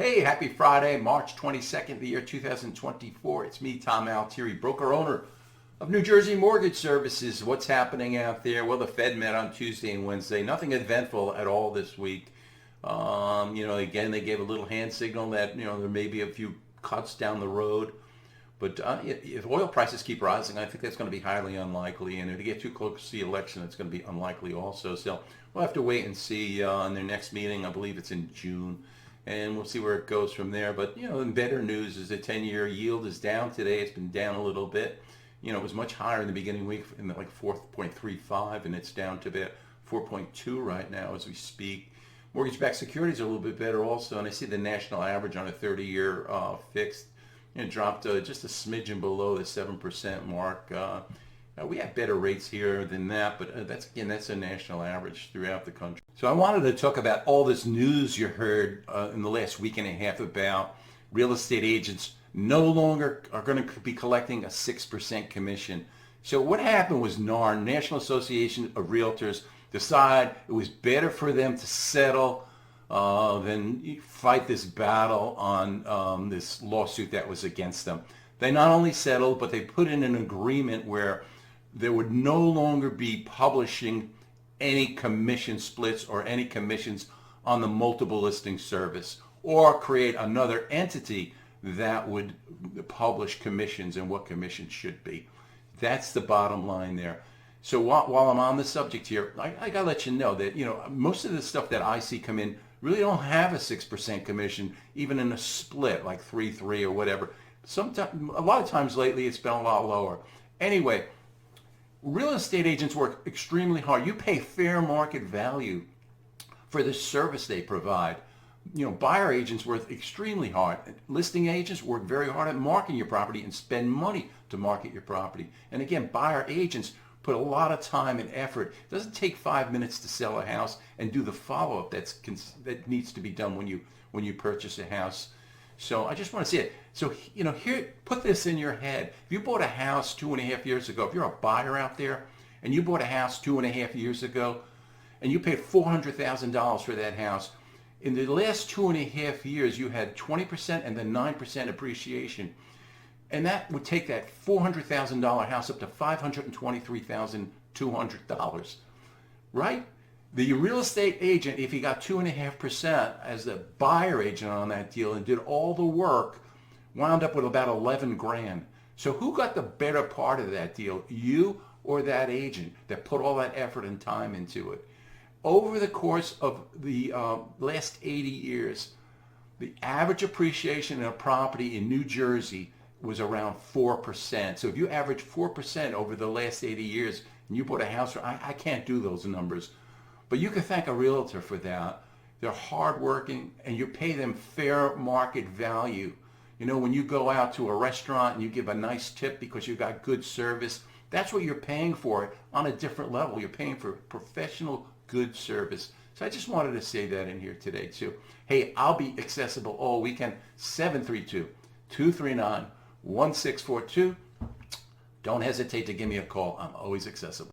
Hey, happy Friday, March 22nd, the year 2024. It's me, Tom Altieri, broker owner of New Jersey Mortgage Services. What's happening out there? Well, the Fed met on Tuesday and Wednesday. Nothing eventful at all this week. Again, they gave a little hand signal that, there may be a few cuts down the road. But if oil prices keep rising, I think that's going to be highly unlikely. And if they get too close to the election, it's going to be unlikely also. So we'll have to wait and see in their next meeting. I believe it's in June. And we'll see where it goes from there. But, the better news is the 10-year yield is down today. It's been down a little bit. It was much higher in the beginning of the week, in like 4.35, and it's down to about 4.2 right now as we speak. Mortgage-backed securities are a little bit better also, and I see the national average on a 30-year fixed dropped just a smidgen below the 7% mark. We have better rates here than that, but that's a national average throughout the country. So I wanted to talk about all this news you heard in the last week and a half about real estate agents no longer are going to be collecting a 6% commission. So what happened was NAR, National Association of Realtors, decided it was better for them to settle than fight this battle on this lawsuit that was against them. They not only settled, but they put in an agreement where there would no longer be publishing any commission splits or any commissions on the multiple listing service, or create another entity that would publish commissions and what commissions should be. That's the bottom line there. So while I'm on the subject here, I gotta let you know that most of the stuff that I see come in really don't have a 6% commission, even in a split like 3-3 or whatever. A lot of times lately it's been a lot lower. Anyway, real estate agents work extremely hard. You pay fair market value for the service they provide. Buyer agents work extremely hard. Listing agents work very hard at marketing your property and spend money to market your property. And again, buyer agents put a lot of time and effort. It doesn't take 5 minutes to sell a house and do the follow-up that needs to be done when you purchase a house. So I just want to see it. So, here, put this in your head. If you bought a house 2.5 years ago, if you're a buyer out there and you bought a house 2.5 years ago and you paid $400,000 for that house, in the last 2.5 years, you had 20% and then 9% appreciation. And that would take that $400,000 house up to $523,200, right? The real estate agent, if he got 2.5% as the buyer agent on that deal and did all the work, wound up with about 11 grand. So who got the better part of that deal? You or that agent that put all that effort and time into it? Over the course of the last 80 years, the average appreciation in a property in New Jersey was around 4%. So if you average 4% over the last 80 years and you bought a house, I can't do those numbers, but you can thank a realtor for that. They're hardworking and you pay them fair market value. When you go out to a restaurant and you give a nice tip because you got good service, that's what you're paying for on a different level. You're paying for professional, good service. So I just wanted to say that in here today too. Hey, I'll be accessible all weekend, 732-239-1642. Don't hesitate to give me a call. I'm always accessible.